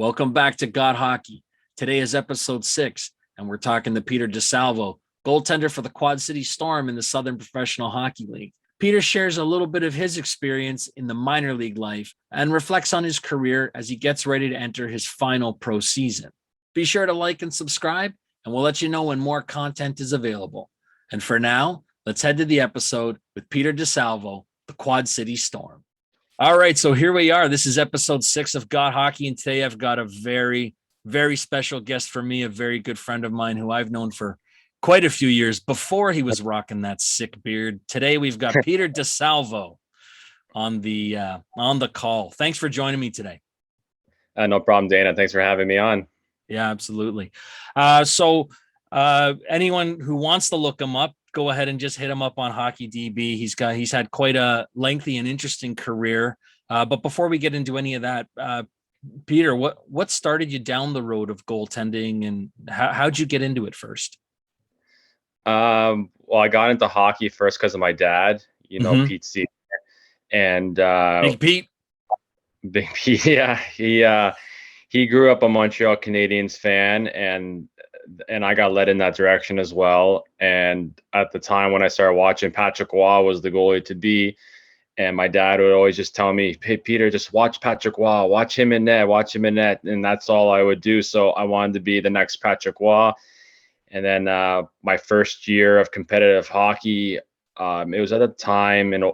Welcome back to God Hockey. Today is episode 6, and we're talking to Peter Di Salvo, goaltender for the Quad City Storm in the Southern Professional Hockey League. Peter shares a little bit of his experience in the minor league life and reflects on his career as he gets ready to enter his final pro season. Be sure to like and subscribe, and we'll let you know when more content is available. And for now, let's head to the episode with Peter Di Salvo, the Quad City Storm. All right, so here we are. This is episode 6 of God Hockey, and today I've got a very, very special guest for me, a very good friend of mine who I've known for quite a few years before he was rocking that sick beard. Today we've got Peter Di Salvo on the call. Thanks for joining me today. No problem, Dana. Thanks for having me on. Yeah, absolutely. So anyone who wants to look him up, go ahead and just hit him up on HockeyDB. He's had quite a lengthy and interesting career. But before we get into any of that, Peter, what started you down the road of goaltending, and how'd you get into it first? Well, I got into hockey first because of my dad, Pete C. And Big Pete. Yeah, he grew up a Montreal Canadiens fan, and I got led in that direction as well. And at the time when I started watching, Patrick Waugh was the goalie to be. And my dad would always just tell me, "Hey, Peter, just watch Patrick Waugh, watch him in net. And that's all I would do. So I wanted to be the next Patrick Waugh. And then my first year of competitive hockey, it was at a time in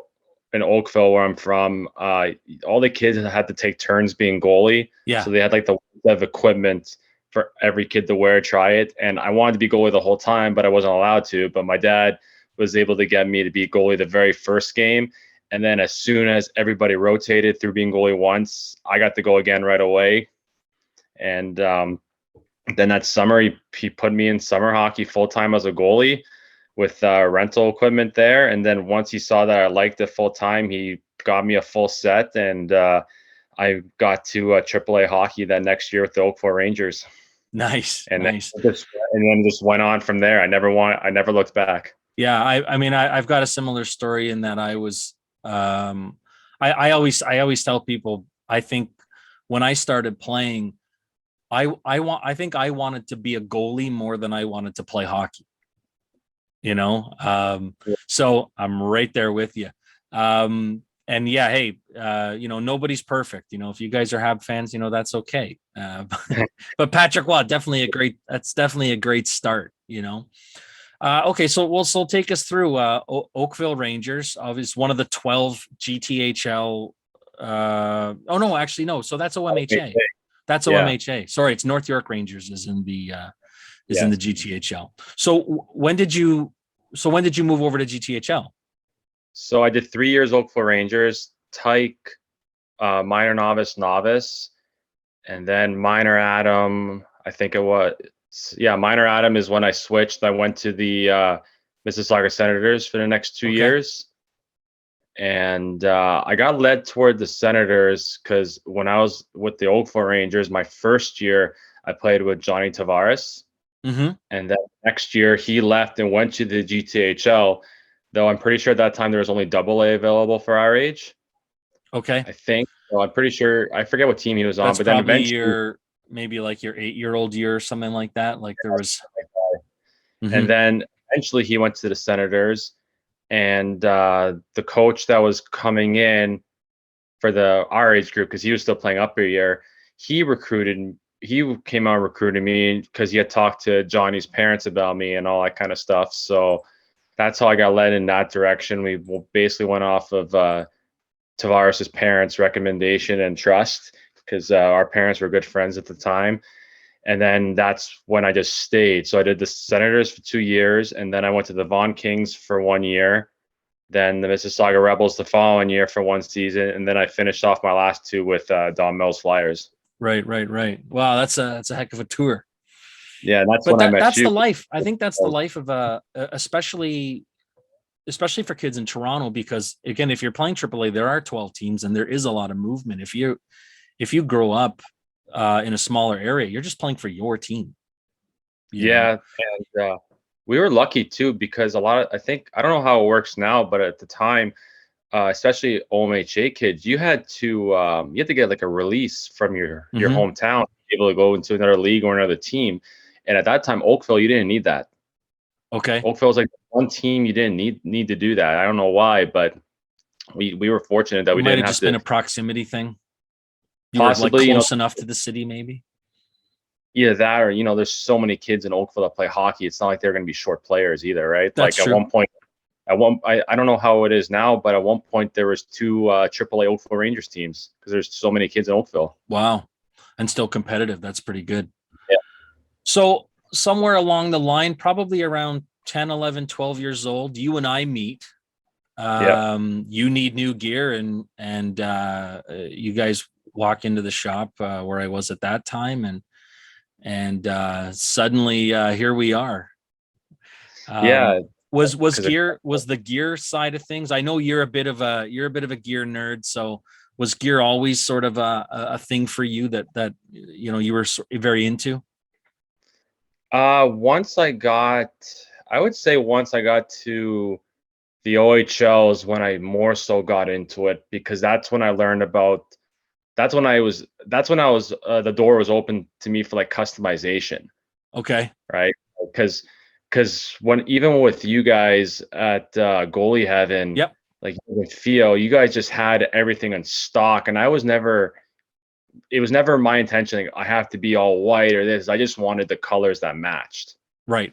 Oakville, where I'm from. All the kids had to take turns being goalie. Yeah. So they had like the of equipment for every kid to wear, try it. And I wanted to be goalie the whole time, but I wasn't allowed to. But my dad was able to get me to be goalie the very first game. And then as soon as everybody rotated through being goalie once, I got to go again right away. And then that summer, he put me in summer hockey full-time as a goalie with rental equipment there. And then once he saw that I liked it full-time, he got me a full set. And I got to AAA hockey that next year with the Oakville Rangers. Nice. And nice. Then just went on from there. I never looked back. Yeah, I mean, I've got a similar story in that I was. I always tell people, I think when I started playing, I think I wanted to be a goalie more than I wanted to play hockey. So I'm right there with you. And yeah, hey, nobody's perfect. If you guys are Hab fans, that's okay. But Patrick Waugh, that's definitely a great start. Okay, so take us through Oakville Rangers. Obviously, one of the 12 GTHL. No, actually, no. So that's OMHA. That's OMHA. Sorry, it's North York Rangers is in the GTHL. So when did you move over to GTHL? So I did 3 years Oakville Rangers, Tyke, minor novice, and then minor Adam. I think it was. Yeah, minor Adam is when I switched. I went to the Mississauga Senators for the next 2 years. And I got led toward the Senators because when I was with the Oakville Rangers, my first year, I played with Johnny Tavares. Mm-hmm. And then next year, he left and went to the GTHL, though I'm pretty sure at that time there was only AA available for our age. Okay. I think. So I'm pretty sure. I forget what team he was on. That's but then probably eventually, maybe like your 8-year-old year or something like that. Like there was. Mm-hmm. And then eventually he went to the Senators, and the coach that was coming in for our age group, because he was still playing up a year, he came out recruiting me because he had talked to Johnny's parents about me and all that kind of stuff. So that's how I got led in that direction. We basically went off of Tavares's parents' recommendation and trust, because our parents were good friends at the time. And then that's when I just stayed. So I did the Senators for 2 years, and then I went to the Vaughan Kings for 1 year, then the Mississauga Rebels the following year for 1 season, and then I finished off my last 2 with Don Mills Flyers. Right. Wow, that's a heck of a tour. Yeah, that's when I met you. That's the life. I think that's the life of especially for kids in Toronto, because again, if you're playing AAA, there are 12 teams and there is a lot of movement. If you grow up in a smaller area, you're just playing for your team. And we were lucky too, because I don't know how it works now, but at the time, especially OMHA kids, you had to get like a release from your hometown able to go into another league or another team. And at that time, Oakville, you didn't need that. Okay. Oakville was like one team you didn't need to do that. I don't know why, but we were fortunate that we Might didn't have have just to. been a proximity thing. You Possibly, were like close enough to the city, maybe. Either that or, there's so many kids in Oakville that play hockey. It's not like they're going to be short players either, right? That's like true. At one point, I don't know how it is now, but at one point there was 2 AAA Oakville Rangers teams because there's so many kids in Oakville. Wow. And still competitive. That's pretty good. Yeah. So somewhere along the line, probably around 10, 11, 12 years old, you and I meet. You need new gear, and you guys walk into the shop where I was at that time, and suddenly here we are. Was the gear side of things? I know you're a bit of a gear nerd, so was gear always sort of a thing for you that you were very into? Once I got to the OHL is when I more so got into it, because that's when I learned about. That's when I was. The door was open to me for like customization. Okay. Right. Because even with you guys at Goalie Heaven, yep, like with Theo, you guys just had everything in stock, and it was never my intention, like, I have to be all white or this. I just wanted the colors that matched. Right.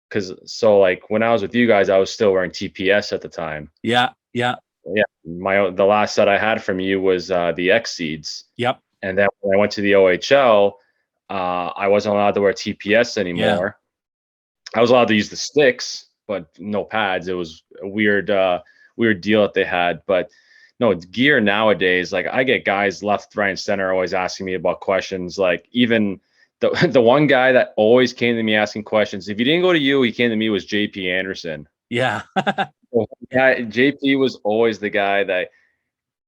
Because like when I was with you guys, I was still wearing TPS at the time. Yeah. The last set I had from you was the X Seeds. Yep. And then when I went to the OHL, I wasn't allowed to wear TPS anymore. Yeah. I was allowed to use the sticks, but no pads. It was a weird deal that they had. But no, gear nowadays, like I get guys left, right, and center always asking me about questions. Like even the one guy that always came to me asking questions, if he didn't go to you, he came to me, was JP Anderson. Yeah. JP was always the guy that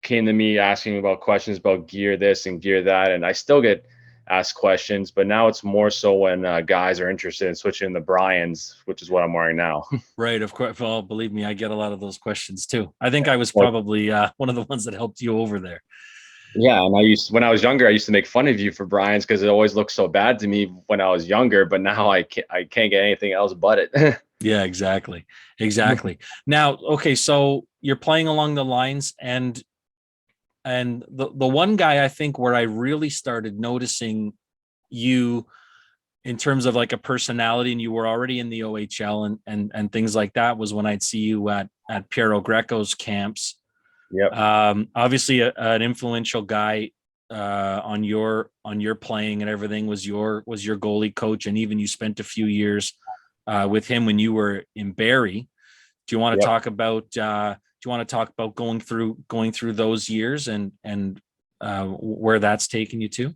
came to me asking about questions about gear this and gear that. And I still get asked questions, but now it's more so when guys are interested in switching the Bryans, which is what I'm wearing now. Right. Of course. Well, believe me, I get a lot of those questions too. I think I was probably one of the ones that helped you over there. Yeah, and when I was younger, I used to make fun of you for Bryans because it always looked so bad to me when I was younger. But now I can't get anything else but it. Yeah, exactly. Now, okay, so you're playing along the lines, and the one guy I think where I really started noticing you in terms of like a personality, and you were already in the OHL and things like that, was when I'd see you at Piero Greco's camps. Yep. Obviously an influential guy on your playing and everything, was your goalie coach, and even you spent a few years with him when you were in Barrie. Do you want to talk about going through those years and where that's taken you to?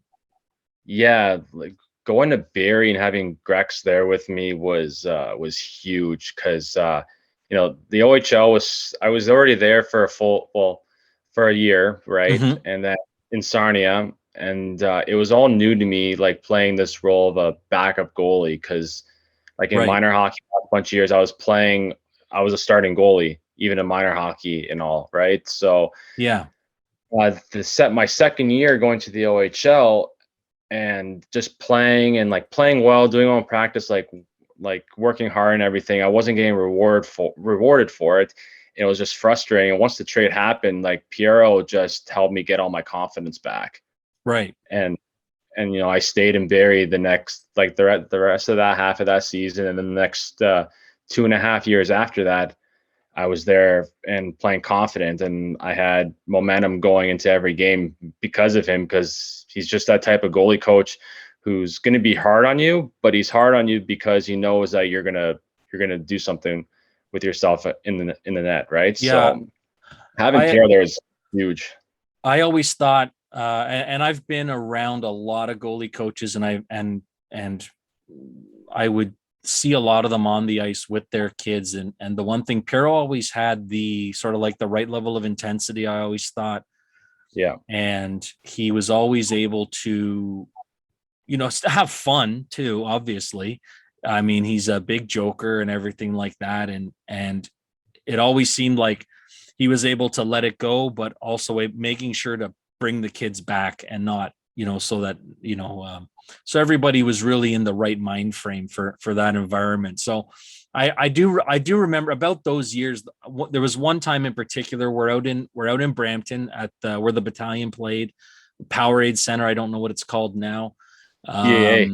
Yeah, like going to Barrie and having Grex there with me was huge, because the OHL I was already there for a year, right? Mm-hmm. And then in Sarnia, and it was all new to me, like playing this role of a backup goalie, because like in minor hockey, a bunch of years I was a starting goalie, even in minor hockey and all, right? So yeah, my second year going to the OHL and just playing well, doing well in practice, like working hard and everything. I wasn't getting rewarded for it. It was just frustrating. And once the trade happened, like Piero just helped me get all my confidence back. Right. And I stayed in Barrie the next, like the rest of that half of that season, and then the next 2.5 years after that, I was there and playing confident, and I had momentum going into every game because of him, because he's just that type of goalie coach who's going to be hard on you, but he's hard on you because he knows that you're gonna do something with yourself in the net, right? Yeah. So having Pierre there is huge. I always thought, and I've been around a lot of goalie coaches, and I would see a lot of them on the ice with their kids, and the one thing, Piero always had the sort of like the right level of intensity, I always thought. Yeah. And he was always able to, have fun too, obviously. I mean, he's a big joker and everything like that, and it always seemed like he was able to let it go, but also making sure to bring the kids back and not so that, so everybody was really in the right mind frame for that environment. So I do remember about those years. There was one time in particular, we're out in Brampton at where the battalion played, Powerade Center. I don't know what it's called now. Yeah.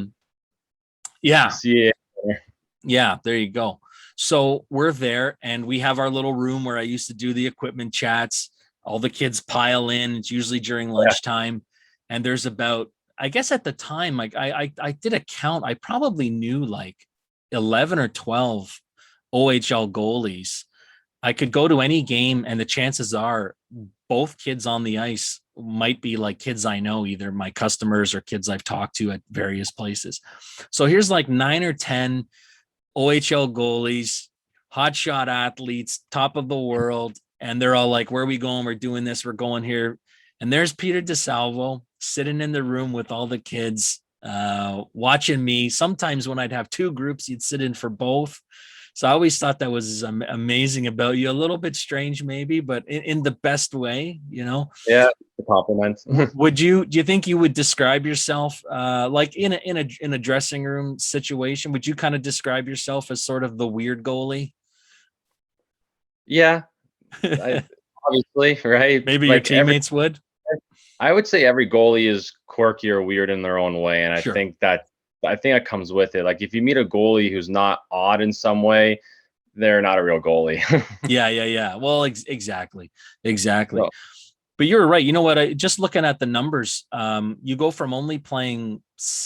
Yeah, there you go. So we're there and we have our little room where I used to do the equipment chats. All the kids pile in. It's usually during lunchtime. And there's about, I guess at the time, like I did a count. I probably knew like 11 or 12 OHL goalies. I could go to any game and the chances are both kids on the ice might be like kids I know, either my customers or kids I've talked to at various places. So here's like 9 or 10 OHL goalies, hotshot athletes, top of the world. And they're all like, where are we going? We're doing this. We're going here. And there's Peter Di Salvo sitting in the room with all the kids, watching me. Sometimes when I'd have two groups, you'd sit in for both. So I always thought that was amazing about you. A little bit strange, maybe, but in the best way, Yeah, the compliments. Do you think you would describe yourself like in a dressing room situation? Would you kind of describe yourself as sort of the weird goalie? Yeah, obviously, right? Maybe like your teammates would. I would say every goalie is quirky or weird in their own way, and Sure. I think that comes with it. Like if you meet a goalie who's not odd in some way, they're not a real goalie. Yeah. Well, exactly. No. But you're right. You know what? Just looking at the numbers, you go from only playing,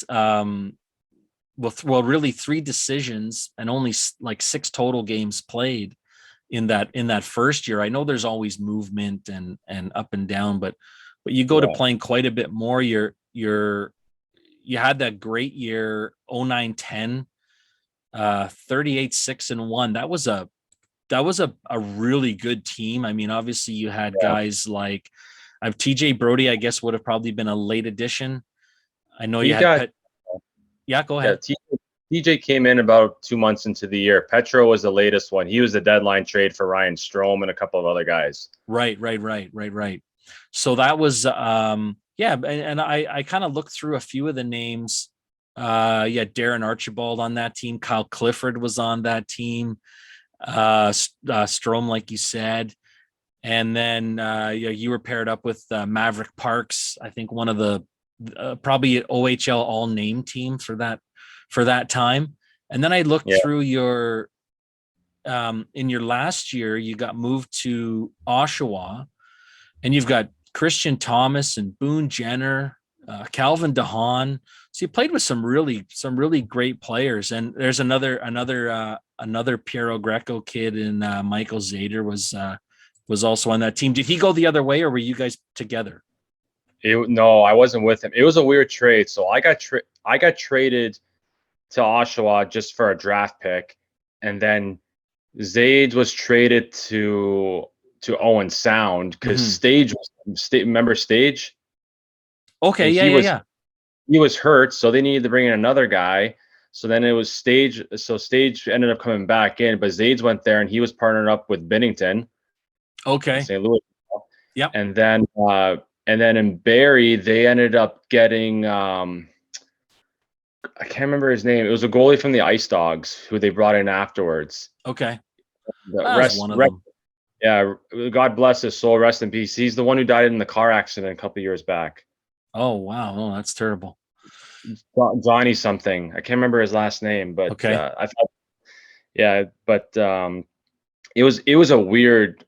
really 3 decisions and only like 6 total games played in that first year. I know there's always movement and up and down, but you go to playing quite a bit more. You had that great year 09-10, 38-6-1. That was a really good team. I mean, obviously you had guys like TJ Brody, I guess would have probably been a late addition. I know you had go ahead. TJ came in about 2 months into the year. Petro was the latest one. He was the deadline trade for Ryan Strome and a couple of other guys. Right. So that was and I kind of looked through a few of the names. Darren Archibald on that team. Kyle Clifford was on that team. Strome, like you said. And then you were paired up with Maverick Parks. I think one of the probably an OHL all name team for that time. And then I looked through your in your last year, you got moved to Oshawa, and you've got Christian Thomas and Boone Jenner, Calvin DeHaan. So you played with some really great players. And there's another Piero Greco kid, and Michael Zader was also on that team. Did he go the other way, or were you guys together? No, I wasn't with him. It was a weird trade. So I got traded to Oshawa just for a draft pick, and then Zades was traded to Owen Sound because Stage remember Stage? Okay, and he was hurt, so they needed to bring in another guy. So then it was Stage. So Stage ended up coming back in, but Zades went there, and he was partnered up with Bennington. Okay. St. Louis. Yep. And then in Barrie, they ended up getting I can't remember his name. It was a goalie from the Ice Dogs who they brought in afterwards. Okay. One of them. Yeah, God bless his soul. Rest in peace. He's the one who died in the car accident a couple years back. Oh, wow. Oh, that's terrible. Johnny something. I can't remember his last name, but okay. It was a weird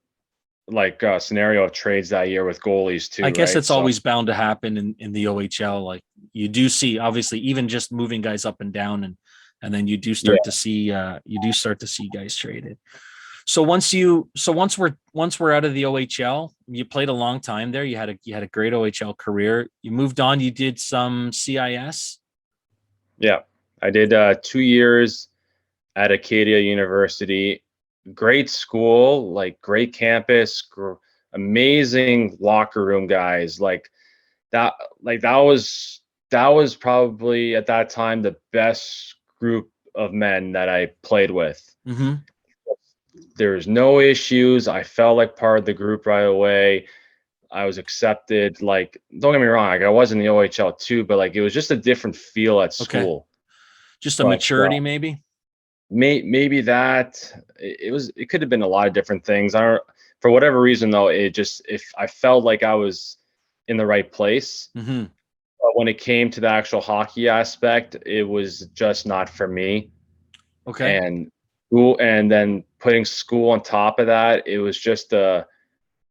scenario of trades that year with goalies too. I guess right? it's always bound to happen in the OHL. Like you do see, obviously, even just moving guys up and down, and then you do start to see guys traded. So once we're out of the OHL, you played a long time there. You had a great OHL career. You moved on. You did some CIS. Yeah, I did 2 years at Acadia University. Great school, great campus, amazing locker room guys. That was probably at that time the best group of men that I played with. Mm-hmm. There was no issues. I felt like part of the group right away. I was accepted. Like, don't get me wrong, like I was in the OHL too, but like it was just a different feel at school. Just a But maturity, maybe. maybe that it could have been a lot of different things. I don't, for whatever reason though, it just, if I felt like I was in the right place, Mm-hmm. but when it came to the actual hockey aspect, it was just not for me. Okay. And school, and then putting school on top of that, it was just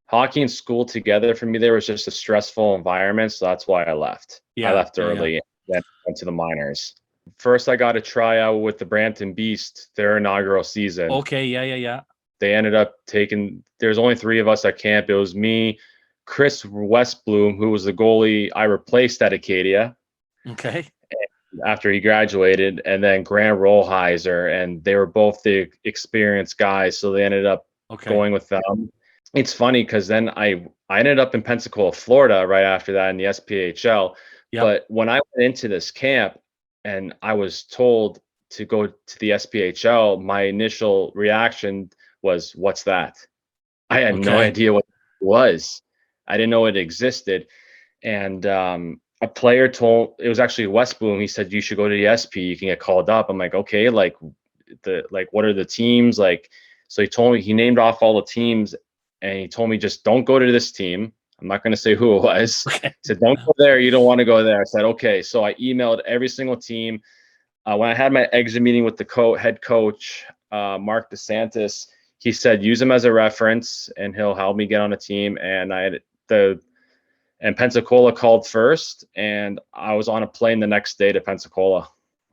hockey and school together for me. There was just a stressful environment, so that's why I left. I Yeah. left early, then went to the minors. First, I got a tryout with the Brampton Beast, their inaugural season. Okay. Yeah. They ended up taking. There's only 3 of us at camp. It was me, Chris Westbloom, who was the goalie I replaced at Acadia Okay. after he graduated, and then Grant Rollheiser, and they were both the experienced guys, so they ended up going with them. It's funny because then I ended up in Pensacola, Florida, right after that in the SPHL. Yep. But when I went into this camp and I was told to go to the SPHL, my initial reaction was, "What's that?" I had no idea what it was. I didn't know it existed. And a player told, it was actually Westboom. He said, "You should go to the SP. You can get called up." I'm like, okay, like what are the teams like? So he told me, he named off all the teams, and he told me, just don't go to this team. I'm not going to say who it was. Okay. He said, "Don't go there. You don't want to go there." I said, okay. So I emailed every single team. When I had my exit meeting with the head coach, Mark DeSantis, he said, use him as a reference and he'll help me get on a team. And and Pensacola called first, and I was on a plane the next day to Pensacola.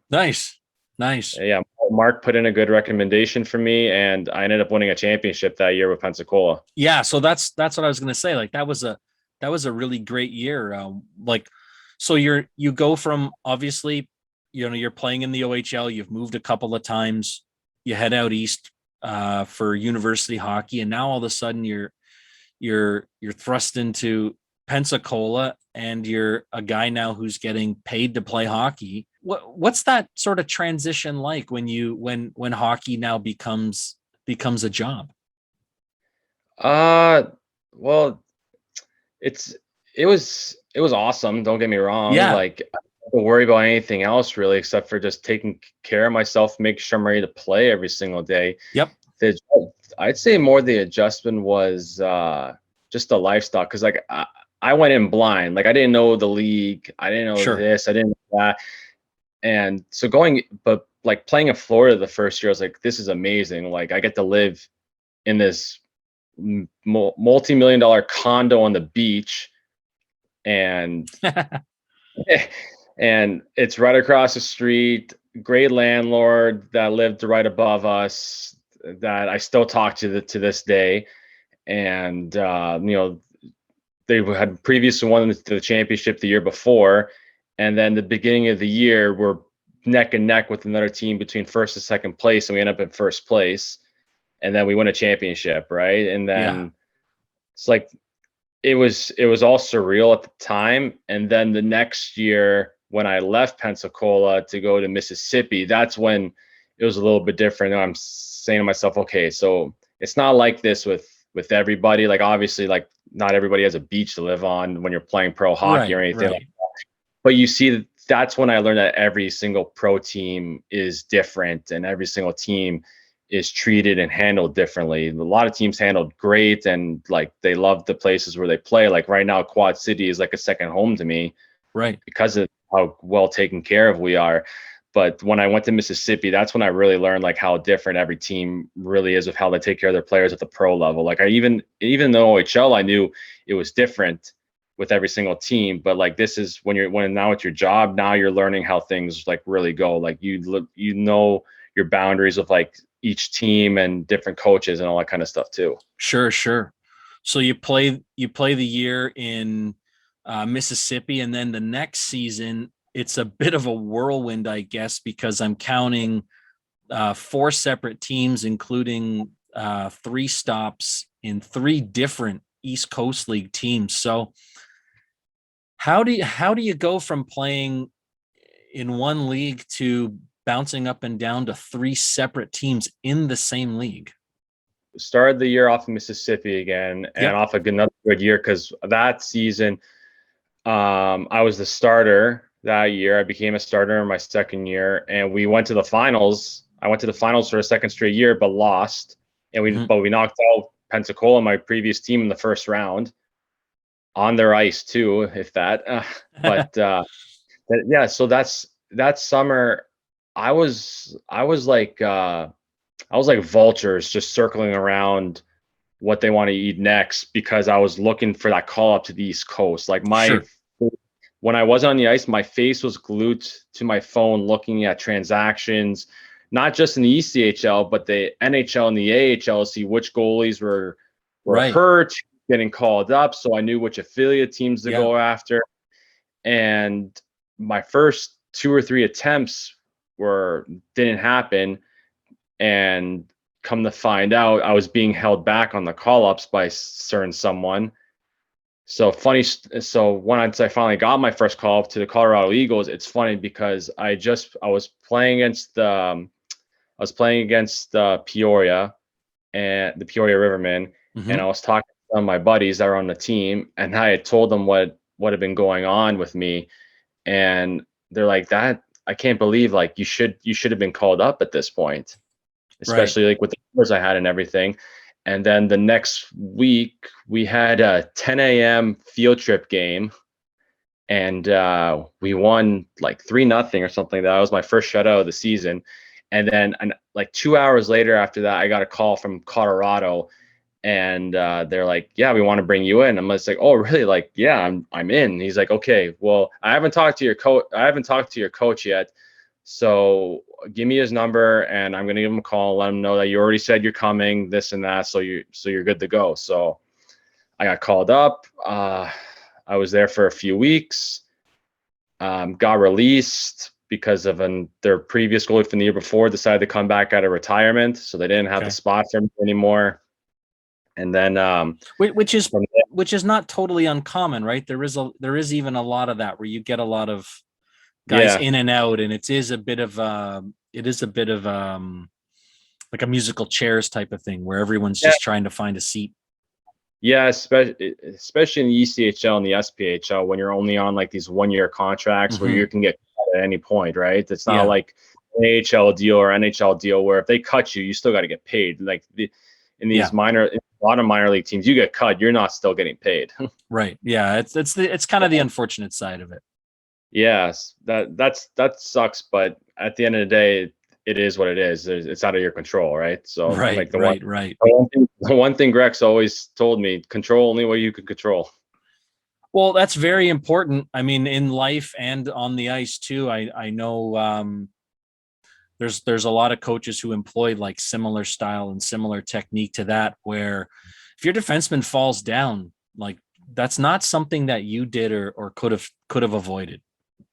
Nice. Yeah, Mark put in a good recommendation for me, and I ended up winning a championship that year with Pensacola. Yeah, so that's what I was gonna say. Like that was a really great year. So you go from, obviously, you're playing in the OHL. You've moved a couple of times. You head out east for university hockey, and now all of a sudden you're thrust into Pensacola, and you're a guy now who's getting paid to play hockey. What's that sort of transition like when hockey now becomes a job? Well, it was awesome. Don't get me wrong. Yeah. Like, I don't worry about anything else really, except for just taking care of myself, make sure I'm ready to play every single day. Yep. I'd say more the adjustment was just the lifestyle, because like I went in blind. Like I didn't know the league. I didn't know this. I didn't know that. And so but like playing in Florida the first year, I was like, this is amazing. Like I get to live in this multi-million-dollar condo on the beach, and and it's right across the street. Great landlord that lived right above us that I still talk to this day. And they had previously won the championship the year before, and then the beginning of the year we're neck and neck with another team between first and second place, and we end up in first place, and then we win a championship, right? And then it's like it was all surreal at the time. And then the next year when I left Pensacola to go to Mississippi, that's when it was a little bit different. And I'm saying to myself, okay, so it's not like this with everybody. Like obviously, like not everybody has a beach to live on when you're playing pro hockey or anything like that. But you see, that's when I learned that every single pro team is different, and every single team is treated and handled differently. A lot of teams handled great, and like they love the places where they play. Like right now, Quad City is like a second home to me, right? Because of how well taken care of we are. But when I went to Mississippi, that's when I really learned like how different every team really is with how they take care of their players at the pro level. Like even though OHL, I knew it was different with every single team, but like this is when now it's your job, now you're learning how things like really go. Like you know your boundaries of like each team and different coaches and all that kind of stuff too. Sure. So you play the year in Mississippi, and then the next season it's a bit of a whirlwind, I guess, because I'm counting 4 separate teams, including 3 stops in 3 different East Coast League teams. So how do you go from playing in one league to bouncing up and down to 3 separate teams in the same league? Started the year off in Mississippi again, and off of another good year because that season, I was the starter that year. I became a starter in my second year, and we went to the finals. I went to the finals for a second straight year, but lost. And we knocked out Pensacola, my previous team, in the first round on their ice too, if that. Yeah, so that summer. I was like vultures just circling around what they want to eat next because I was looking for that call up to the East Coast. Like when I was on the ice, my face was glued to my phone looking at transactions, not just in the ECHL, but the NHL and the AHL to see which goalies were hurt, getting called up. So I knew which affiliate teams to go after. And my first 2 or 3 attempts didn't happen. And come to find out, I was being held back on the call-ups by certain someone. So once I finally got my first call up to the Colorado Eagles, it's funny because I was playing against Peoria and the Peoria Rivermen, and I was talking to some of my buddies that were on the team, and I had told them what had been going on with me, and they're like, "That I can't believe like you should have been called up at this point." Especially like with the numbers I had and everything. And then the next week we had a 10 a.m. field trip game, and we won like 3-0 or something. That was my first shutout of the season. And then like 2 hours later after that, I got a call from Colorado, and they're like, "Yeah, we want to bring you in." I'm just like, "Oh, really?" Like, "Yeah, I'm in." He's like, "Okay, well, I haven't talked to your coach yet. So give me his number, and I'm gonna give him a call, let him know that you already said you're coming, this and that, so you're good to go." So I got called up. I was there for a few weeks. Got released because of their previous goalie from the year before decided to come back out of retirement, so they didn't have the spot for me anymore. And then which is not totally uncommon, right? There is even a lot of that where you get a lot of guys in and out, and it is a bit of like a musical chairs type of thing where everyone's just trying to find a seat. Yeah, especially in the ECHL and the SPHL when you're only on like these 1-year contracts where you can get cut at any point, right? It's not like an AHL deal or NHL deal where if they cut you, you still got to get paid. Like in a lot of minor league teams, you get cut, you're not still getting paid. Right. Yeah, it's kind of the unfortunate side of it. Yes, that sucks, but at the end of the day, it is what it is. It's out of your control, right? So the one thing Greg's always told me: control only what you can control. Well, that's very important. I mean, in life and on the ice too. I know there's a lot of coaches who employ like similar style and similar technique to that, where if your defenseman falls down, like that's not something that you did or could have avoided.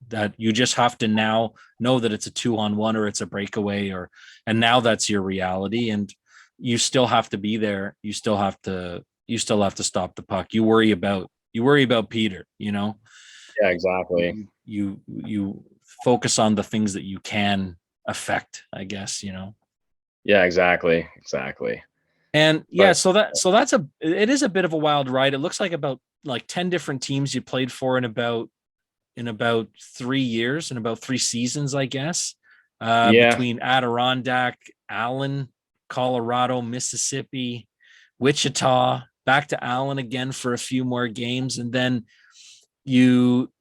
That you just have to now know that it's a 2-on-1 or it's a breakaway, and now that's your reality, and you still have to be there. You still have to stop the puck. You worry about Peter, Yeah, exactly. You focus on the things that you can affect, I guess, Yeah, exactly. And so it is a bit of a wild ride. It looks like about like 10 different teams you played for in about 3 years, in about 3 seasons, I guess, between Adirondack, Allen, Colorado, Mississippi, Wichita, back to Allen again for a few more games. And then you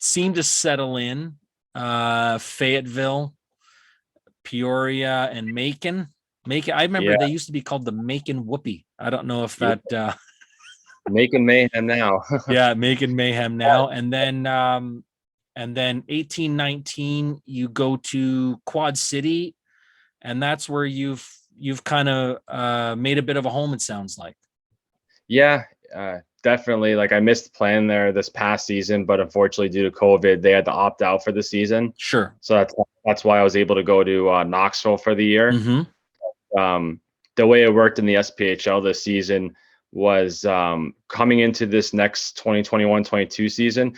seem to settle in Fayetteville, Peoria, and Macon. I remember they used to be called the Macon Whoopie. I don't know if that Making mayhem now. Making mayhem now. And then 18-19 you go to Quad City, and that's where you've kind of made a bit of a home, it sounds like. Definitely. Like I missed playing there this past season, but unfortunately due to COVID they had to opt out for the season. Sure. So that's why I was able to go to Knoxville for the year. The way it worked in the SPHL this season was coming into this next 2021-22 season,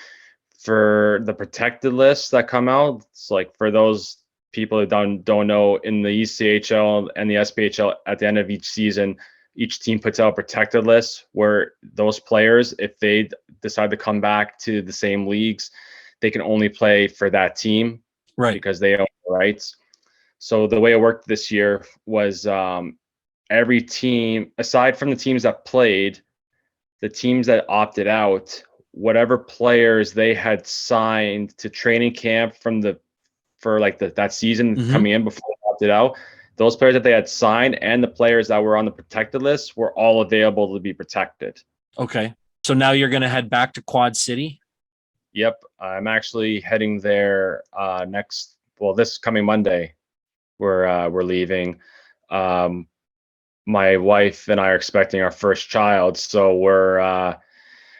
for the protected lists that come out. It's like for those people that don't know, in the ECHL and the SPHL, at the end of each season, each team puts out a protected list where those players, if they decide to come back to the same leagues, they can only play for that team, Right. because they own the rights. So the way it worked this year was every team, aside from the teams that played, the teams that opted out, whatever players they had signed to training camp for that season coming in before they opted out, those players that they had signed and the players that were on the protected list were all available to be protected. Okay. So now you're going to head back to Quad City? Yep. I'm actually heading there this coming Monday. We're leaving. My wife and I are expecting our first child, so we're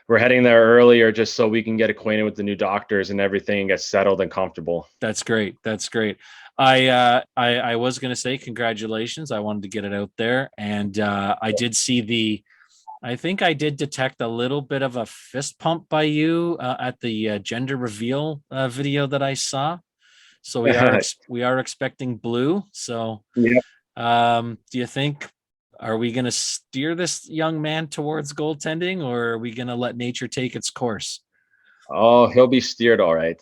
heading there earlier just so we can get acquainted with the new doctors and everything and get settled and comfortable. That's great. That's great. I was going to say congratulations. I wanted to get it out there, and I did see I think I did detect a little bit of a fist pump by you at the gender reveal video that I saw. So we are expecting blue. So yeah. Do you think, are we going to steer this young man towards goaltending, or are we going to let nature take its course? Oh, he'll be steered all right.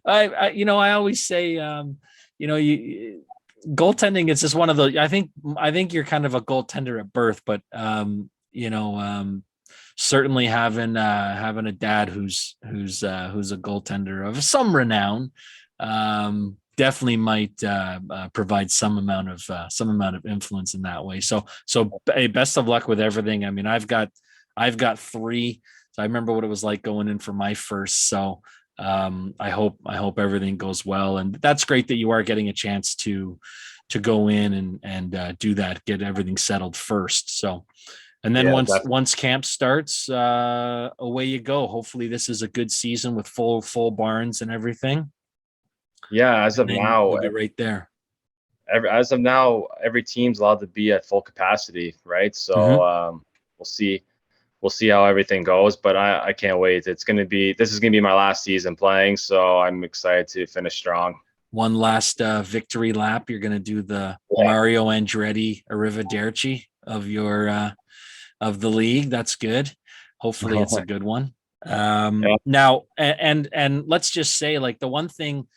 I always say, goaltending is just one of the. I think you're kind of a goaltender at birth, but certainly having a dad who's a goaltender of some renown, definitely might provide some amount of influence in that way. So best of luck with everything. I mean, I've got 3. So I remember what it was like going in for my first. So I hope everything goes well, and that's great that you are getting a chance to go in and do that, get everything settled first. So, and then once camp starts, away you go. Hopefully this is a good season with full barns and everything. Yeah, as of now, we'll be right there. As of now, every team's allowed to be at full capacity, right? So we'll see how everything goes, but I can't wait. This is going to be my last season playing, so I'm excited to finish strong. One last victory lap. You're going to do the Mario Andretti arrivederci of the league. That's good. Hopefully it's a good one. Now, and let's just say, like, the one thing,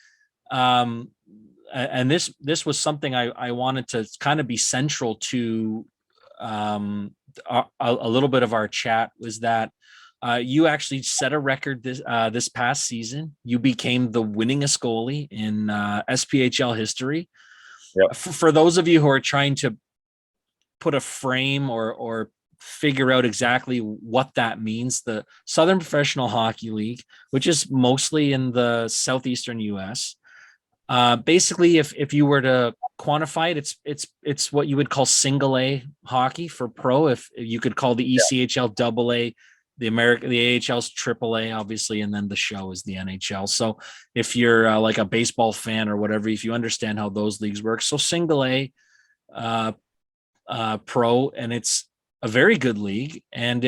and this was something I wanted to kind of be central to a little bit of our chat, was that you actually set a record this past season. You became the winningest goalie in SPHL history. Yep. For those of you who are trying to put a frame or figure out exactly what that means, the Southern Professional Hockey League, which is mostly in the southeastern US, basically, if you were to quantify it, it's what you would call single A hockey for pro. If you could call the ECHL double A, the AHL's triple A, obviously, and then the show is the NHL. So if you're like a baseball fan or whatever, if you understand how those leagues work, so single A pro, and it's a very good league, and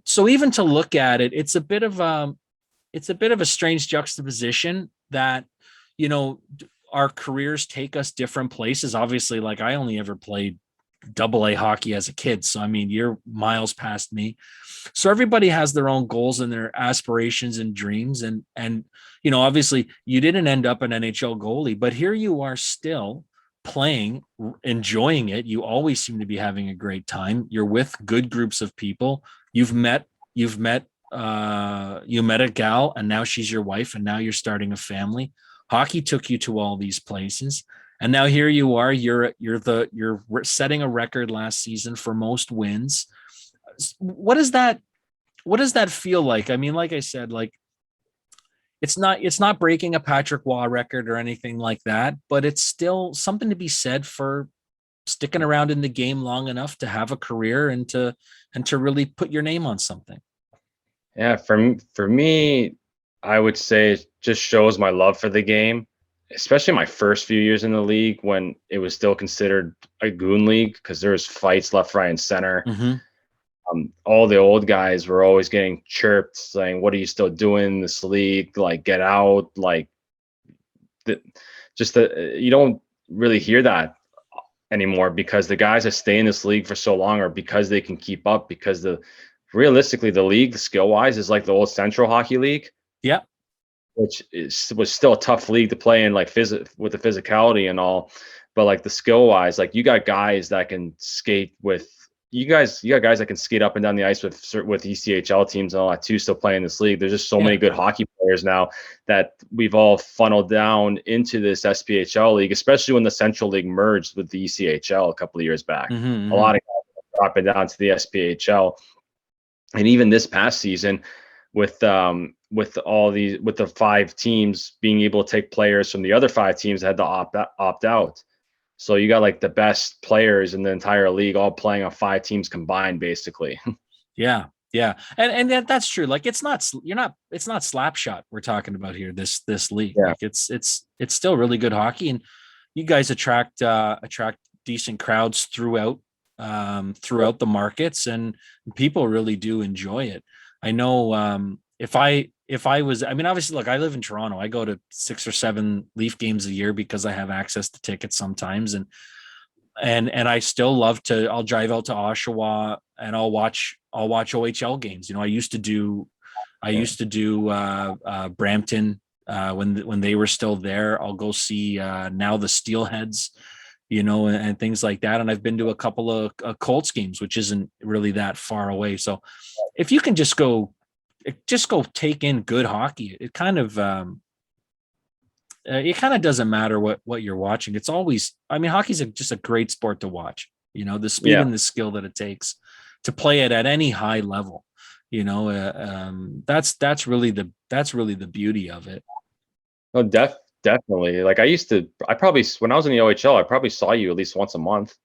so even to look at it, it's a bit of a strange juxtaposition that, our careers take us different places. Obviously, like, I only ever played double A hockey as a kid. So, I mean, you're miles past me. So everybody has their own goals and their aspirations and dreams. And, obviously you didn't end up an NHL goalie, but here you are still playing, enjoying it. You always seem to be having a great time. You're with good groups of people. You met a gal, and now she's your wife, and now you're starting a family. Hockey took you to all these places, and now here you are. You're setting a record last season for most wins. What does that feel like? I mean, like I said, like, it's not breaking a Patrick Waugh record or anything like that, but it's still something to be said for sticking around in the game long enough to have a career and to really put your name on something. Yeah, for me, I would say it just shows my love for the game, especially my first few years in the league when it was still considered a goon league because there was fights left, right, and center. Mm-hmm. All the old guys were always getting chirped saying, "What are you still doing in this league? Like, get out!" Like, you don't really hear that anymore, because the guys that stay in this league for so long are because they can keep up, because realistically the league skill wise is like the old Central Hockey League. Yeah. Which was still a tough league to play in, like with the physicality and all, but like the skill wise, like you got guys that can skate with you got guys that can skate up and down the ice with ECHL teams and all that too, still playing this league. There's just so many good hockey players now that we've all funneled down into this SPHL league, especially when the Central League merged with the ECHL a couple of years back. A lot of guys dropping down to the SPHL, and even this past season, with the 5 teams being able to take players from the other 5 teams that had to opt out. So you got like the best players in the entire league all playing on 5 teams combined, basically. Yeah. And that's true. Like it's not Slapshot we're talking about here, this league. Yeah. Like it's still really good hockey, and you guys attract decent crowds throughout the markets, and people really do enjoy it. I know if I was, I mean, obviously, look, I live in Toronto. I go to 6 or 7 Leaf games a year because I have access to tickets sometimes. And I still love I'll drive out to Oshawa and I'll watch OHL games. You know, I used to do Brampton when they were still there. I'll go see now the Steelheads, you know, and things like that. And I've been to a couple of Colts games, which isn't really that far away. So if you can just go take in good hockey, it kind of doesn't matter what you're watching. It's always, I mean, hockey's just a great sport to watch, you know, the speed and the skill that it takes to play it at any high level, you know. That's really the beauty of it. Oh, definitely. Like I probably, when I was in the OHL, I probably saw you at least once a month.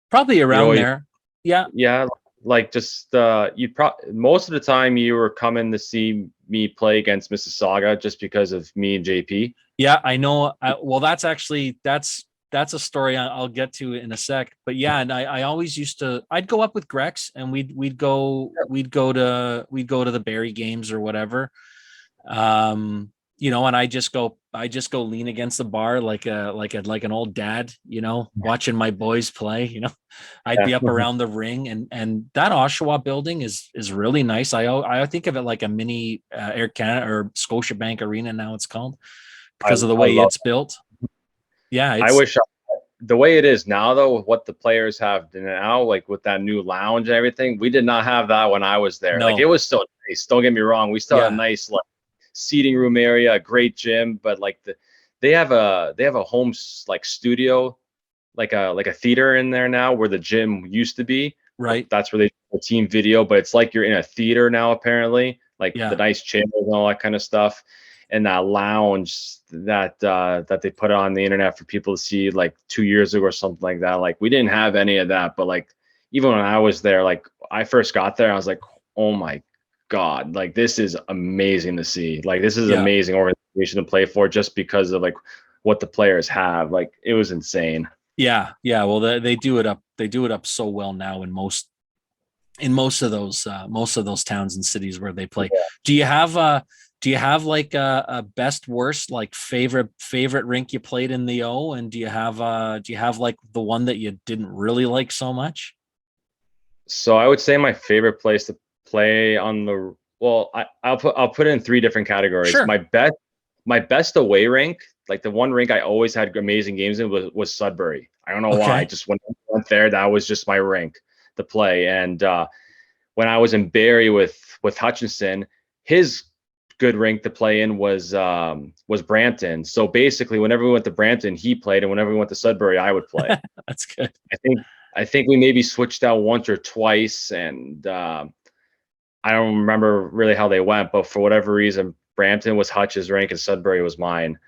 Probably around there. Yeah. Yeah. Like just most of the time you were coming to see me play against Mississauga just because of me and JP. Yeah, I know. Well, that's a story I'll get to in a sec. But yeah, and I always I'd go up with Grex, and we'd go to the Barrie games or whatever. You know, and I just go lean against the bar like an old dad, you know, watching my boys play. You know, I'd be up around the ring, and that Oshawa building is really nice. I think of it like a mini Air Canada or Scotiabank Arena now it's called, because of the way it's built. Yeah, I wish the way it is now, though, with what the players have now, like with that new lounge and everything, we did not have that when I was there. No. Like it was still nice. Don't get me wrong, we still had a nice like seating room area, a great gym, but like they have a home like studio, like a theater in there now where the gym used to be. Right. That's where they do the team video, but it's like you're in a theater now apparently, like the nice chairs and all that kind of stuff. And that lounge that they put on the internet for people to see like 2 years ago or something like that. Like we didn't have any of that, but like even when I was there, like I first got there, I was like, oh my God, like this is amazing to see. Like this is amazing organization to play for, just because of like what the players have. Like it was insane. Yeah. Well, they do it up. They do it up so well now in most of those towns and cities where they play. Yeah. Do you have like a best worst, like favorite rink you played in the O? And do you have like the one that you didn't really like so much? So I would say my favorite place to play on I'll put it in 3 different categories. Sure. My best away rink, like the one rink I always had amazing games in, was Sudbury. I don't know why. Just when I went there, that was just my rink to play. And when I was in Barrie with Hutchinson, his good rink to play in was Brampton. So basically, whenever we went to Brampton, he played, and whenever we went to Sudbury, I would play. That's good. I think we maybe switched out once or twice, and I don't remember really how they went, but for whatever reason, Brampton was Hutch's rink and Sudbury was mine.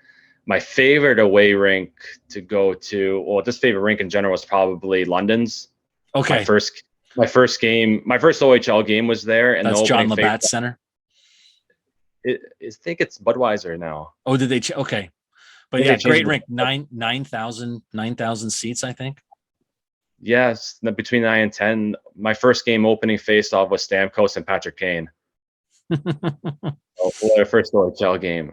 My favorite away rink to go to, well, just favorite rink in general, was probably London's. Okay. My first OHL game was there, and that's John Labatt Center. I think it's Budweiser now. Oh, did they? Okay, but yeah, great rink. 9,000 seats, I think. Yes, between 9 and 10. My first game opening face-off was Stamkos and Patrick Kane. Our first OHL game.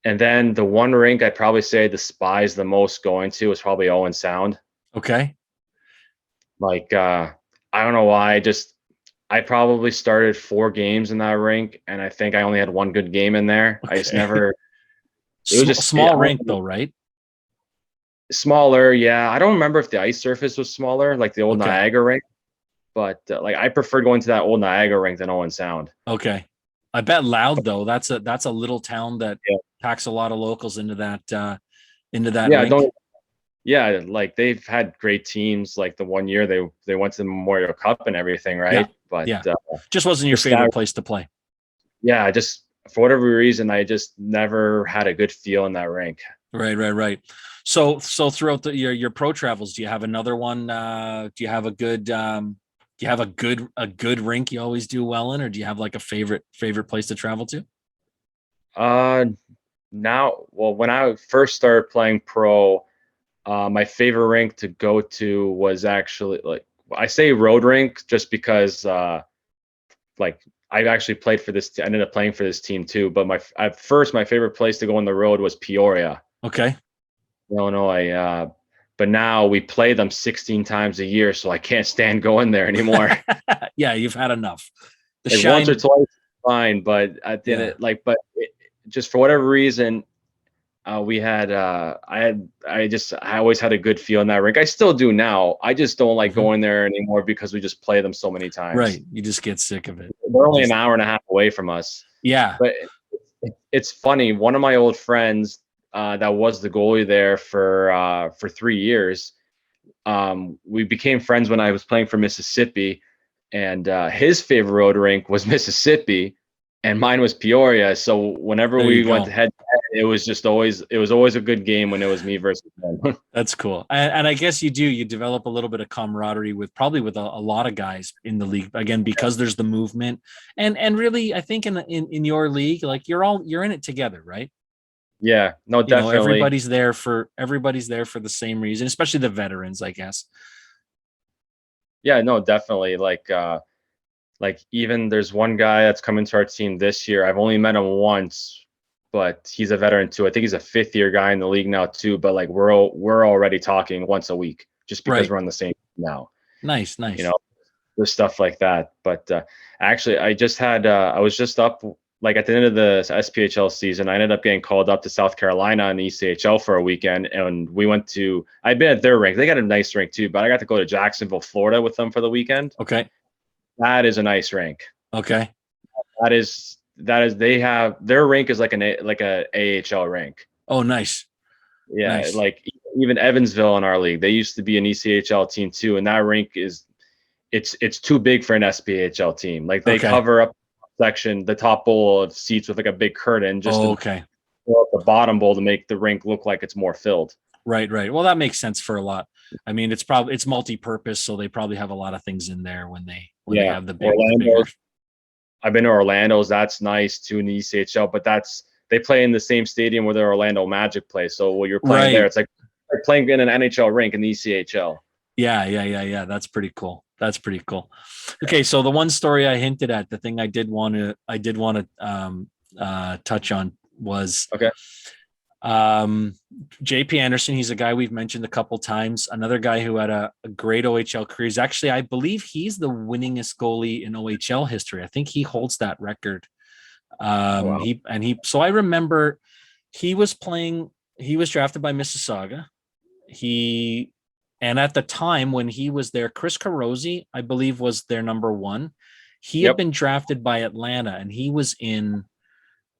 And then the one rink I'd probably say I despise the most going to was probably Owen Sound. Okay. Like, I don't know why. I probably started 4 games in that rink, and I think I only had 1 good game in there. I just Okay. never. It was just Small rink though, right? smaller. Yeah, I don't remember if the ice surface was smaller, like the old Okay. Niagara rink, but like I preferred going to that old Niagara rink than Owen Sound. Okay. I bet Loud though. That's a little town that Yeah, packs a lot of locals into that yeah. rink. Don't. Yeah, like they've had great teams. Like the one year they went to the Memorial Cup and everything, Yeah. right? But Yeah. Just wasn't your just that, favorite place to play. yeah, just for whatever reason, I just never had a good feel in that rink. Right. So throughout your pro travels, do you have another one? Do you have a good a good rink you always do well in, or do you have like a favorite place to travel to? Uh, Now, well, when I first started playing pro, my favorite rink to go to was actually, like, I say road rink just because like I actually played for this. I ended up playing for this team too. But at first, my favorite place to go on the road was Peoria, Okay. Illinois. But now we play them 16 times a year, so I can't stand going there anymore. Yeah, you've had enough. The Like once or shine. twice, fine, but I Yeah. didn't like. But just for whatever reason, we had I always had a good feel in that rink. I still do now. I just don't like Mhm. going there anymore because we just play them so many times. Right. You just get sick of it. They're only an Just hour and a half away from us. yeah. But it's funny. One of my old friends that was the goalie there for 3 years. We became friends when I was playing for Mississippi, and his favorite road rink was Mississippi, and mine was Peoria. So whenever There you we went go. head to head, it was always a good game when it was me versus them. That's cool. And I guess you develop a little bit of camaraderie with probably with a lot of guys in the league again because there's the movement and really I think in your league like you're in it together, right? Yeah, no, You know, definitely. everybody's there for the same reason, especially the veterans, I guess. Yeah, no, definitely. Like even there's one guy that's coming to our team this year. I've only met him once, but he's a veteran too. I think he's a 5th year guy in the league now too. But like we're already talking once a week just because Right. we're on the same team now. Nice, You nice. know, there's stuff like that. But actually, I was just up like at the end of the SPHL season. I ended up getting called up to South Carolina in the ECHL for a weekend, and we went to. I've been at their rink. They got a nice rink too, but I got to go to Jacksonville, Florida, with them for the weekend. Okay. That is a nice rink. Okay. That is they have their rink is like a AHL rink. Oh, nice. Yeah, Nice. like even Evansville in our league, they used to be an ECHL team too, and that rink is it's too big for an SPHL team. Like they Okay. cover up section, the top bowl of seats with like a big curtain just Oh, to okay. fill up the bottom bowl to make the rink look like it's more filled. Right. Well, that makes sense for a lot. I mean, it's multi-purpose, so they probably have a lot of things in there when they Yeah, have the bigger. Orlando's. I've been to Orlando's. That's nice too in the ECHL, but they play in the same stadium where the Orlando Magic play. So while you're playing there, Right. it's like playing in an NHL rink in the ECHL. Yeah. That's pretty cool. That's pretty cool. Okay, so the one story I hinted at, the thing I did want to touch on was Okay. JP Anderson. He's a guy we've mentioned a couple times. Another guy who had a great OHL career. He's actually, I believe he's the winningest goalie in OHL history. I think he holds that record. Wow. So I remember he was playing, he was drafted by Mississauga. And at the time when he was there, Chris Carosi, I believe, was their number one. He had Yep. been drafted by Atlanta, and he was in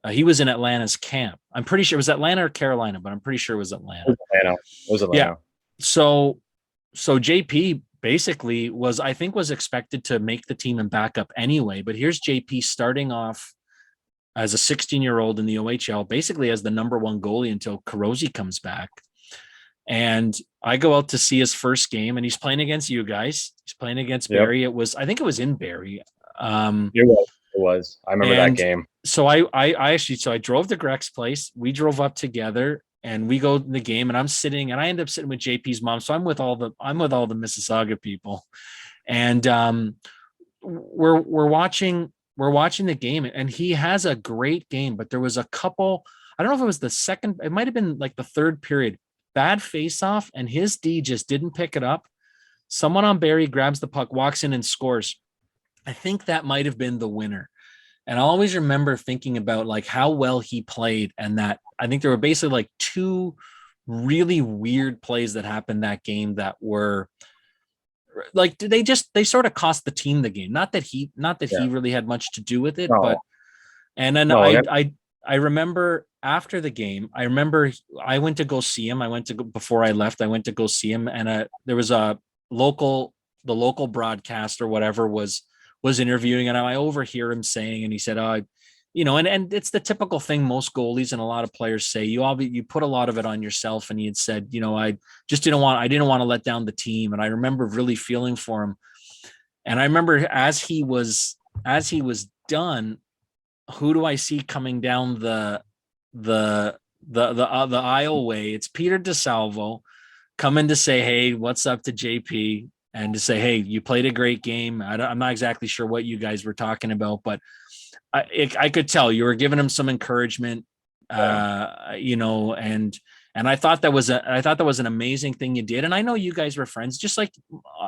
Atlanta's camp. I'm pretty sure it was Atlanta or Carolina, but I'm pretty sure it was Atlanta. It was Yeah. Atlanta. So JP basically was expected to make the team and back up anyway. But here's JP starting off as a 16-year-old in the OHL, basically as the number one goalie until Carosi comes back. And I go out to see his first game, and he's playing against you guys. He's playing against Yep. Barrie. I think it was in Barrie. It was. I remember that game. So I drove to Greg's place. We drove up together, and we go to the game. And I end up sitting with JP's mom. So I'm with all the Mississauga people, and we're watching the game, and he has a great game. But there was a couple. I don't know if it was the second. It might have been like the third period. bad face-off, and his D just didn't pick it up. Someone on Barrie grabs the puck, walks in and scores. I think that might have been the winner. And I always remember thinking about like how well he played, and that I think there were basically like two really weird plays that happened that game that were like they sort of cost the team the game. Not that he really had much to do with it, but and then I remember after the game, I went to go see him. Before I left, I went to go see him, and there was the local broadcast or whatever was interviewing, and I overhear him saying, and he said, and it's the typical thing most goalies and a lot of players say. You put a lot of it on yourself, and he had said, I didn't want to let down the team, and I remember really feeling for him. And I remember as he was done, who do I see coming down the aisleway? It's Peter Di Salvo coming to say, hey, what's up to JP, and to say, hey, you played a great game. I'm not exactly sure what you guys were talking about, but I could tell you were giving him some encouragement, and I thought that was an amazing thing you did. And I know you guys were friends, just like,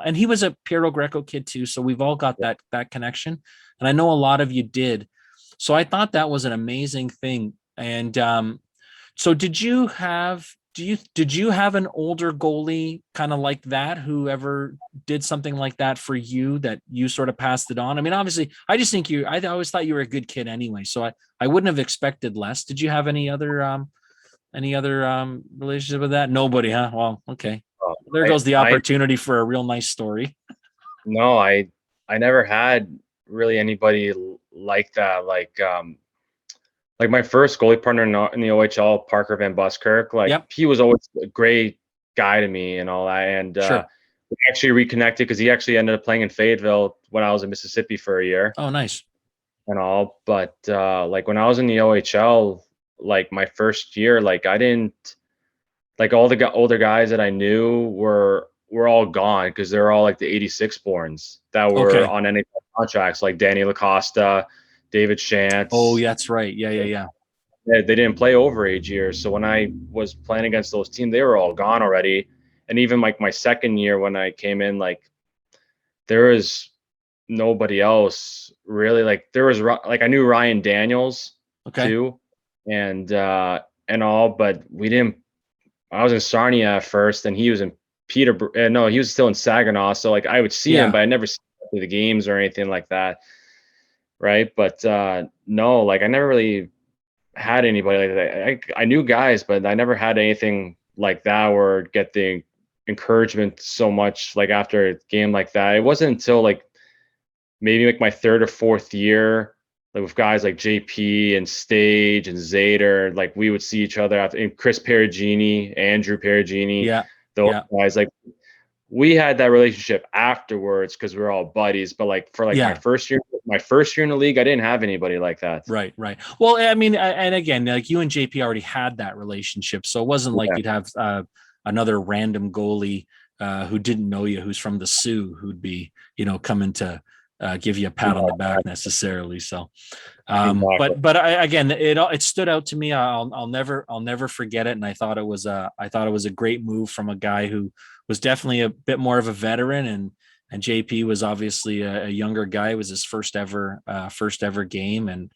and he was a Piero Greco kid too. So we've all got that connection, and I know a lot of you did. So I thought that was an amazing thing. And so did you have an older goalie kind of like that who ever did something like that for you, that you sort of passed it on? I mean, obviously, I just think I always thought you were a good kid anyway, so I wouldn't have expected less. Did you have any other relationship with that? Nobody, huh? Well, okay. There goes the opportunity for a real nice story. No, I never had really anybody like that. Like my first goalie partner in the OHL, Parker Van Buskirk, he was always a great guy to me and all that. And we actually reconnected because he actually ended up playing in Fayetteville when I was in Mississippi for a year. Oh, nice. And all. But like when I was in the OHL, like my first year, like I didn't, like all the older guys that I knew were all gone because they're all like the 86 borns that were on NHL contracts, like Danny LaCosta, David Shantz. Oh, yeah, that's right. Yeah. They didn't play overage years. So when I was playing against those teams, they were all gone already. And even like my second year when I came in, like there was nobody else really. Like there was like I knew Ryan Daniels too, and all, but we didn't. I was in Sarnia at first, and he was in no, he was still in Saginaw. So like I would see him, but I never see him through the games or anything like that. Right. But no, like I never really had anybody like that. I knew guys, but I never had anything like that or get the encouragement so much like after a game like that. It wasn't until like maybe like my third or fourth year, like with guys like JP and Stage and Zader, like we would see each other after, and Chris Perugini, Andrew Perugini, those guys, like we had that relationship afterwards because we were all buddies. But like for like my first year in the league, I didn't have anybody like that. Right. Well, I mean, and again, like you and JP already had that relationship, so it wasn't like you'd have another random goalie who didn't know you, who's from the Sioux, who'd be coming to give you a pat on the back necessarily. So, but again, it stood out to me. I'll never forget it, and I thought it was a great move from a guy who was definitely a bit more of a veteran, and JP was obviously a younger guy. It was his first ever game,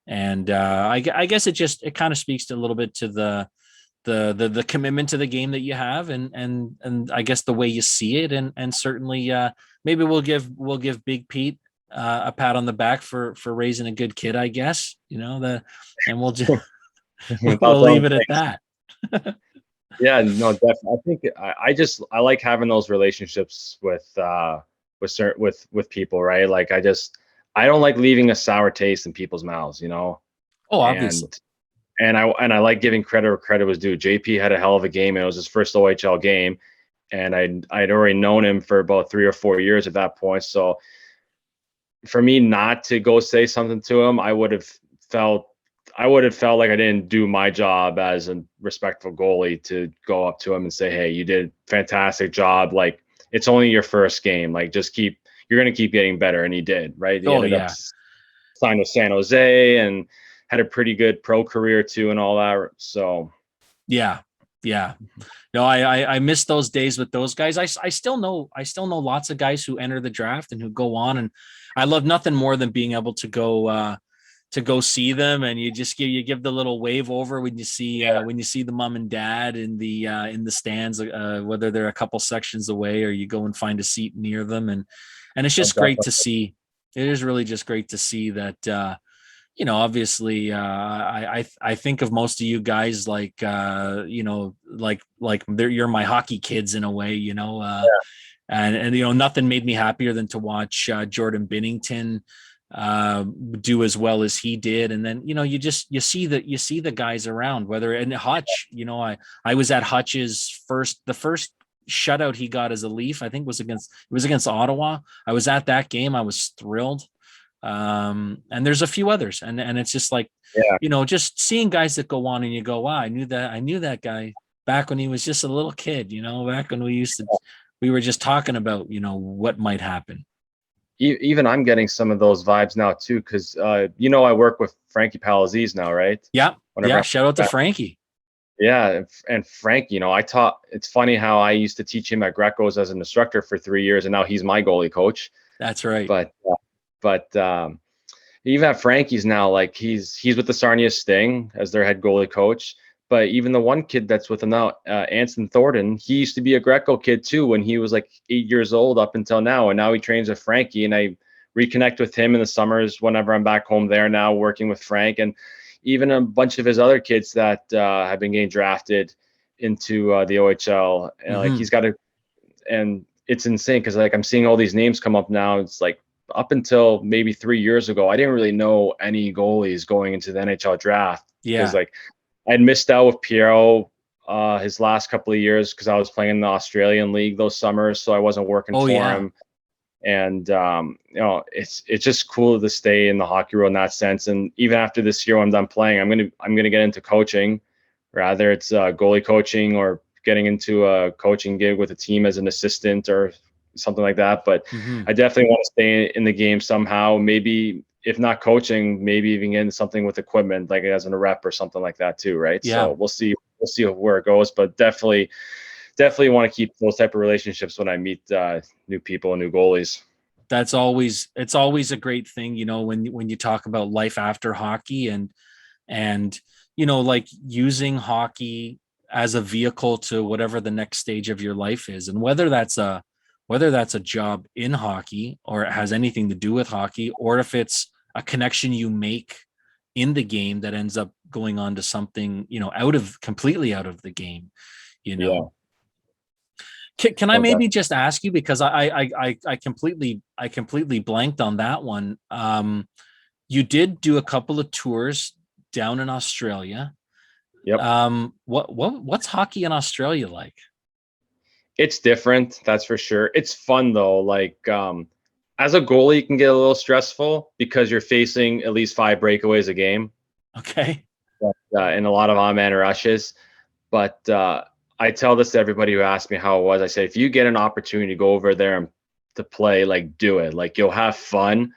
and I guess it kind of speaks to a little bit to the commitment to the game that you have, and I guess the way you see it, and certainly maybe we'll give Big Pete a pat on the back for raising a good kid, I guess, and we'll just we'll leave it at that. Yeah, no, definitely. I think I like having those relationships with people, right? Like I don't like leaving a sour taste in people's mouths, Oh, obviously. And I like giving credit where credit was due. JP had a hell of a game, and it was his first OHL game, and I'd already known him for about 3 or 4 years at that point. So for me not to go say something to him, I would have felt like I didn't do my job as a respectful goalie to go up to him and say, hey, you did a fantastic job. Like, it's only your first game. Like, you're going to keep getting better. And he did, right? He ended up signed with San Jose and had a pretty good pro career too and all that. So, yeah. Yeah. No, I miss those days with those guys. I still know lots of guys who enter the draft and who go on, and I love nothing more than being able to go see them, and you give the little wave over when you see the mom and dad in the stands, whether they're a couple sections away or you go and find a seat near them, and it's Oh, just great definitely. to see. It is really just great to see that obviously, I think of most of you guys like, you're my hockey kids in a way, and nothing made me happier than to watch Jordan Binnington do as well as he did. And then, you see the guys around, whether and Hutch, I was at Hutch's the first shutout he got as a Leaf, I think it was against Ottawa. I was at that game. I was thrilled. And there's a few others, and it's just like, Yeah. just seeing guys that go on and you go, wow, I knew that guy back when he was just a little kid, back when we were just talking about, what might happen. Even I'm getting some of those vibes now too, because I work with Frankie Palazzese now, right? Yeah. Whenever Shout out to Frankie. Yeah, and Frank, I taught. It's funny how I used to teach him at Greco's as an instructor for 3 years, and now he's my goalie coach. That's right. But even at Frankie's now, like he's with the Sarnia Sting as their head goalie coach. But even the one kid that's with him now, Anson Thornton, he used to be a Greco kid too when he was like 8 years old up until now, and now he trains with Frankie. And I reconnect with him in the summers whenever I'm back home there now, working with Frank, and even a bunch of his other kids that have been getting drafted into the OHL. And like he's got and it's insane because like I'm seeing all these names come up now. It's like up until maybe 3 years ago, I didn't really know any goalies going into the NHL draft. Yeah. Because like I'd missed out with Piero his last couple of years because I was playing in the Australian League those summers, so I wasn't working for him. And it's just cool to stay in the hockey world in that sense. And even after this year, when I'm done playing, I'm gonna get into coaching, rather it's goalie coaching or getting into a coaching gig with a team as an assistant or something like that. But I definitely want to stay in the game somehow. Maybe if not coaching, maybe even getting something with equipment, like as a rep or something like that too, right? Yeah. So we'll see where it goes, but definitely want to keep those type of relationships when I meet new people and new goalies. It's always a great thing, when you talk about life after hockey and like using hockey as a vehicle to whatever the next stage of your life is, and whether that's a job in hockey or it has anything to do with hockey, or if it's a connection you make in the game that ends up going on to something, completely out of the game, Yeah. Can I maybe just ask you, because I completely blanked on that one. You did do a couple of tours down in Australia. Yep. What's hockey in Australia like? It's different, that's for sure. It's fun though. Like as a goalie, it can get a little stressful because you're facing at least 5 breakaways a game. Okay. And a lot of on-man rushes. But I tell this to everybody who asks me how it was. I say, if you get an opportunity to go over there and to play, like do it. Like you'll have fun.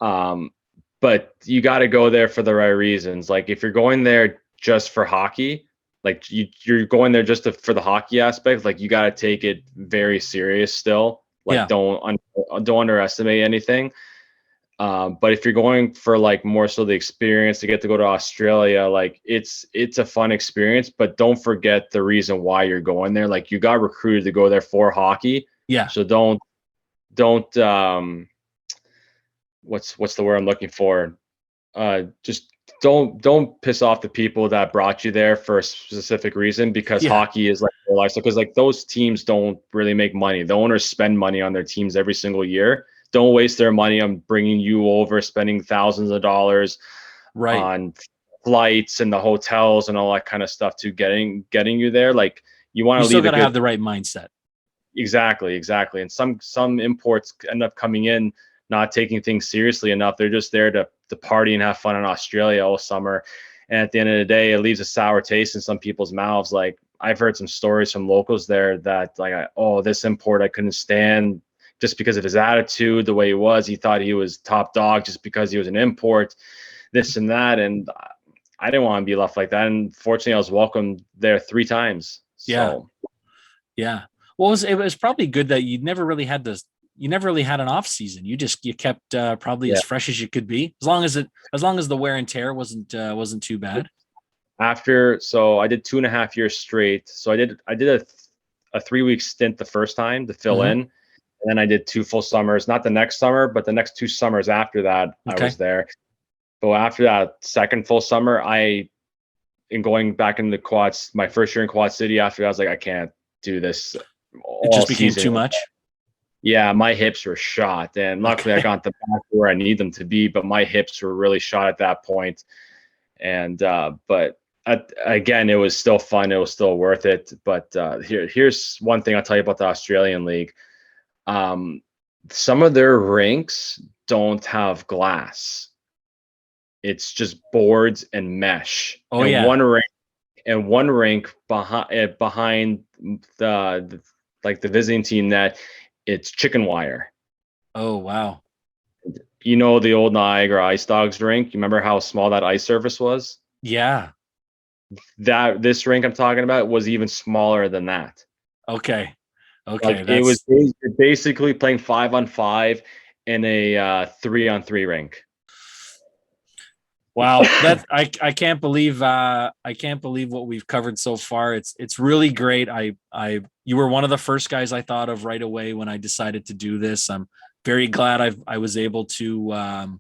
But you got to go there for the right reasons. Like if you're going there just for hockey, like you're going there just for the hockey aspect, like you got to take it very serious still. Like don't underestimate anything. But if you're going for like more so the experience to get to go to Australia, like it's a fun experience, but don't forget the reason why you're going there. Like you got recruited to go there for hockey. Yeah. So don't what's the word I'm looking for? Just don't piss off the people that brought you there for a specific reason, because hockey is like their lifestyle. Because like those teams don't really make money. The owners spend money on their teams every single year. Don't waste their money on bringing you over, spending thousands of dollars on flights and the hotels and all that kind of stuff to getting you there. Like you want to still got to have the right mindset. Exactly. And some imports end up coming in not taking things seriously enough. They're just there to party and have fun in Australia all summer. And at the end of the day, it leaves a sour taste in some people's mouths. Like I've heard some stories from locals there that like, this import I couldn't stand just because of his attitude, the way he was. He thought he was top dog just because he was an import, this and that. And I didn't want to be left like that. And fortunately, I was welcomed there 3 times. So yeah. Well, it was probably good that you never really had an off season. You kept probably as fresh as you could be, as long as the wear and tear wasn't too bad. So I did 2.5 years straight. So I did a 3-week stint the first time to fill in. And then I did 2 full summers, not the next summer, but the next 2 summers after that, I was there. But after that second full summer, in going back into the quads, my first year in Quad City, after I was like, I can't do this. It just became too much. Yeah, my hips were shot, and luckily I got them back where I need them to be, but my hips were really shot at that point. And but again, it was still fun. It was still worth it. But here's one thing I'll tell you about the Australian League. Some of their rinks don't have glass. It's just boards and mesh. Oh, and yeah. One rink behind the visiting team net, it's chicken wire. Oh, wow. You know the old Niagara Ice Dogs rink? You remember how small that ice surface was? Yeah. This rink I'm talking about was even smaller than that. Okay. Like it was basically playing 5-on-5 in a 3-on-3 rink. Wow, that I can't believe what we've covered so far. It's really great. You were one of the first guys I thought of right away when I decided to do this. I'm very glad I was able to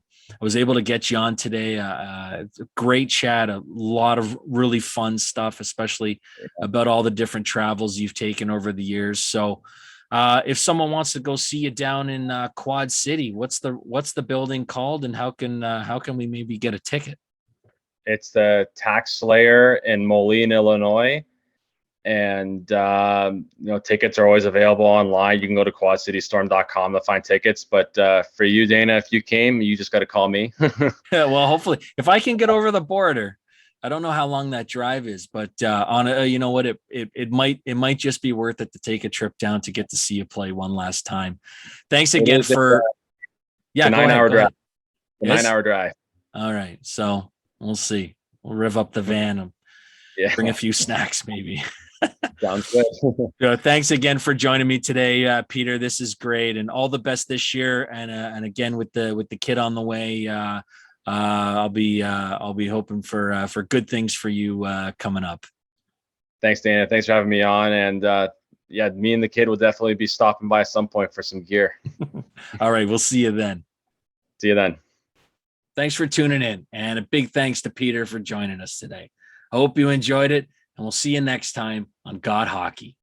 get you on today. Great chat, a lot of really fun stuff, especially about all the different travels you've taken over the years. So if someone wants to go see you down in Quad City, what's the building called, and how can we maybe get a ticket? It's the Tax Slayer in Moline, Illinois. And tickets are always available online. You can go to quadcitystorm.com to find tickets. But for you, Dana, if you came, you just got to call me. Yeah, well, hopefully, if I can get over the border. I don't know how long that drive is, but you know what, it might just be worth it to take a trip down to get to see you play one last time. Thanks again for a 9-hour drive. 9-hour drive. All right, so we'll see. We'll rev up the van and bring a few snacks maybe. Sounds good. Thanks again for joining me today, Peter. This is great, and all the best this year. And again with the kid on the way, I'll be hoping for good things for you coming up. Thanks, Dana. Thanks for having me on. And me and the kid will definitely be stopping by at some point for some gear. All right, we'll see you then. See you then. Thanks for tuning in, and a big thanks to Peter for joining us today. I hope you enjoyed it, and we'll see you next time on God Hockey.